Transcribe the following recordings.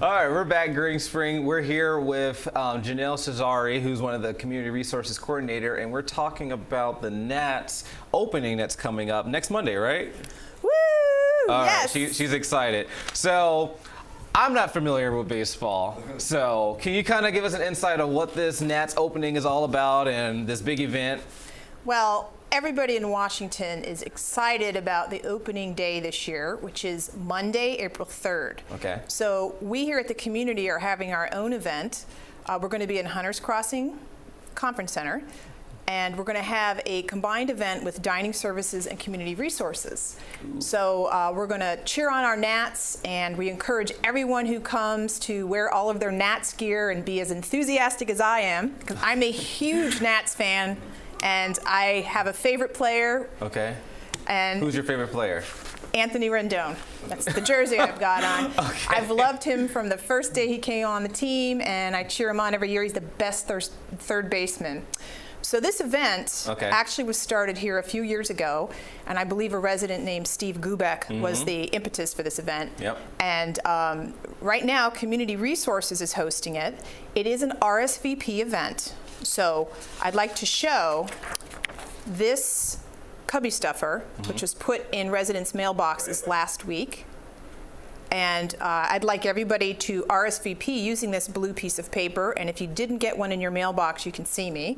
All right, we're back, Green Spring. We're here with Janelle Cesari, who's one of the Community Resources Coordinator, and we're talking about the Nats opening that's coming up next Monday, right? Woo! Yes. Yes. She's excited. So, I'm not familiar with baseball, so can you kind of give us an insight on what this Nats opening is all about and this big event? Well, everybody in Washington is excited about the opening day this year, which is Monday, April 3rd. Okay. So we here at the community are having our own event. We're going to be in Hunters Crossing Conference Center, and we're going to have a combined event with dining services and community resources. So we're going to cheer on our Nats, and we encourage everyone who comes to wear all of their Nats gear and be as enthusiastic as I am, because I'm a huge Nats fan. And I have a favorite player. Okay. And who's your favorite player? Anthony Rendon. That's the jersey I've got on. Okay. I've loved him from the first day he came on the team, and I cheer him on every year. He's the best third baseman. So this event actually was started here a few years ago, and I believe a resident named Steve Gubeck was the impetus for this event. Yep. And right now, Community Resources is hosting it. It is an RSVP event. So I'd like to show this cubby stuffer, which was put in residents' mailboxes last week. And I'd like everybody to RSVP using this blue piece of paper. And if you didn't get one in your mailbox, you can see me.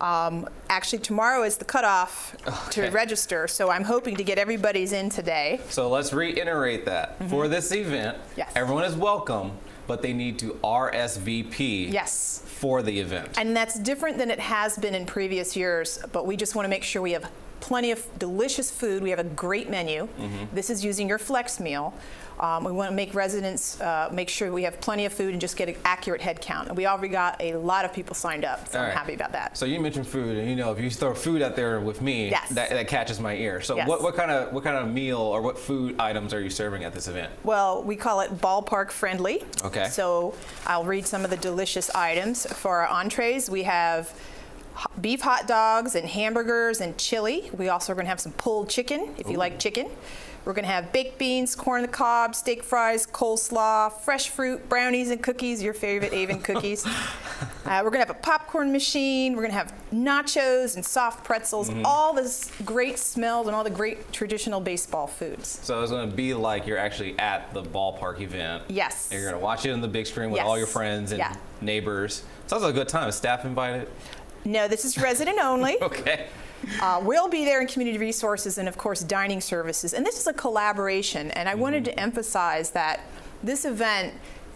Actually, tomorrow is the cutoff to register, so I'm hoping to get everybody's in today. So let's reiterate that. For this event, everyone is welcome, but they need to RSVP for the event. And that's different than it has been in previous years, but we just want to make sure we have plenty of delicious food. We have a great menu. This is using your flex meal. We want to make residents make sure we have plenty of food and just get an accurate head count. And we already got a lot of people signed up, so I'm happy about that. So you mentioned food, and you know, if you throw food out there with me, that catches my ear. So what kind of meal or what food items are you serving at this event? Well, we call it Ballpark Friendly. Okay. So I'll read some of the delicious items. For our entrees, we have beef hot dogs and hamburgers and chili. We also are going to have some pulled chicken, if you like chicken. We're going to have baked beans, corn on the cob, steak fries, coleslaw, fresh fruit, brownies and cookies, your favorite Avon cookies. We're going to have a popcorn machine. We're going to have nachos and soft pretzels, all this great smells and all the great traditional baseball foods. So it's going to be like you're actually at the ballpark event. Yes. And you're going to watch it on the big screen with all your friends and neighbors. Sounds like a good time. Is staff invited? No, this is resident only. Okay. We'll be there in community resources and, of course, dining services. And this is a collaboration. And I wanted to emphasize that this event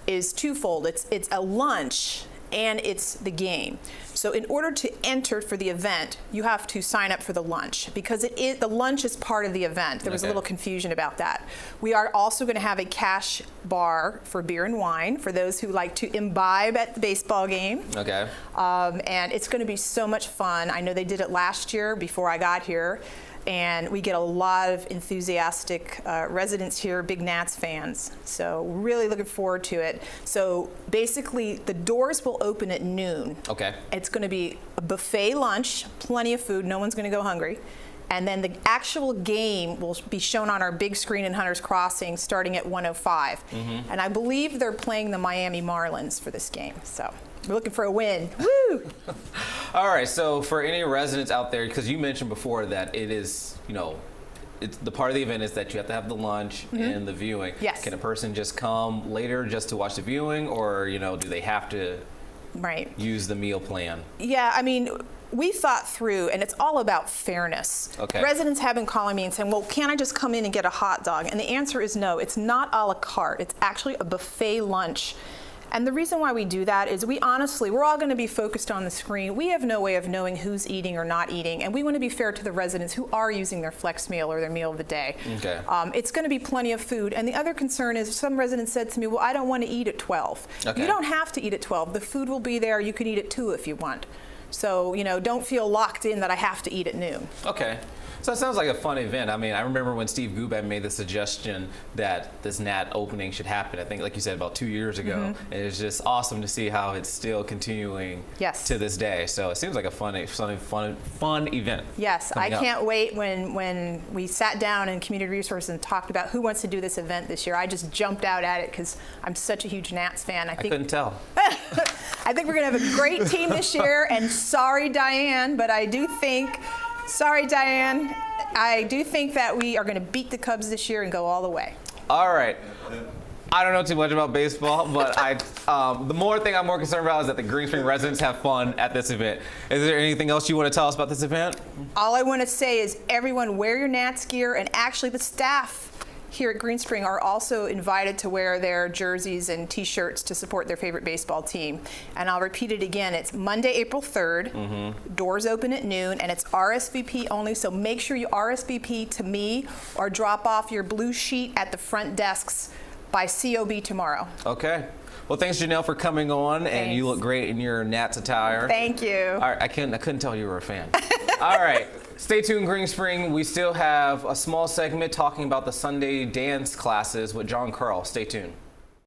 is twofold. It's a lunch and it's the game. So in order to enter for the event, you have to sign up for the lunch because the lunch is part of the event. There was a little confusion about that. We are also going to have a cash bar for beer and wine for those who like to imbibe at the baseball game. Okay. And it's going to be so much fun. I know they did it last year before I got here. And we get a lot of enthusiastic residents here, big Nats fans. So really looking forward to it. So basically, the doors will open at noon. Okay. It's going to be a buffet lunch, plenty of food. No one's going to go hungry. And then the actual game will be shown on our big screen in Hunters Crossing starting at 1:05. And I believe they're playing the Miami Marlins for this game. So we're looking for a win. Woo! All right, so for any residents out there, because you mentioned before that it is, it's the part of the event is that you have to have the lunch and the viewing. Yes. Can a person just come later just to watch the viewing, or do they have to use the meal plan? Yeah, I mean, we thought through, and it's all about fairness. Okay. Residents have been calling me and saying, well, can't I just come in and get a hot dog? And the answer is no. It's not a la carte. It's actually a buffet lunch. And the reason why we do that is we're all going to be focused on the screen. We have no way of knowing who's eating or not eating, and we want to be fair to the residents who are using their flex meal or their meal of the day. Okay. It's going to be plenty of food. And the other concern is some residents said to me, well, I don't want to eat at 12. Okay. You don't have to eat at 12. The food will be there. You can eat at 2 if you want. So, don't feel locked in that I have to eat at noon. Okay. So it sounds like a fun event. I mean, I remember when Steve Guban made the suggestion that this NAT opening should happen, I think, like you said, about 2 years ago. And it's just awesome to see how it's still continuing to this day. So it seems like a fun event. Yes, I can't wait when we sat down in Community Resources and talked about who wants to do this event this year. I just jumped out at it because I'm such a huge Nats fan. I couldn't tell. I think we're going to have a great team this year, and sorry, Diane, but I do think, sorry, Diane, I do think that we are going to beat the Cubs this year and go all the way. All right. I don't know too much about baseball, but the more thing I'm more concerned about is that the Green Spring residents have fun at this event. Is there anything else you want to tell us about this event? All I want to say is everyone wear your Nats gear, and actually the staff here at Green Spring are also invited to wear their jerseys and t-shirts to support their favorite baseball team. And I'll repeat it again, it's Monday, April 3rd, doors open at noon, and it's RSVP only, so make sure you RSVP to me or drop off your blue sheet at the front desks by COB tomorrow. Okay. Well, thanks, Janelle, for coming on, and you look great in your Nats attire. Thank you. All right, I couldn't tell you were a fan. All right. Stay tuned, Green Spring. We still have a small segment talking about the Sunday dance classes with John Curl. Stay tuned.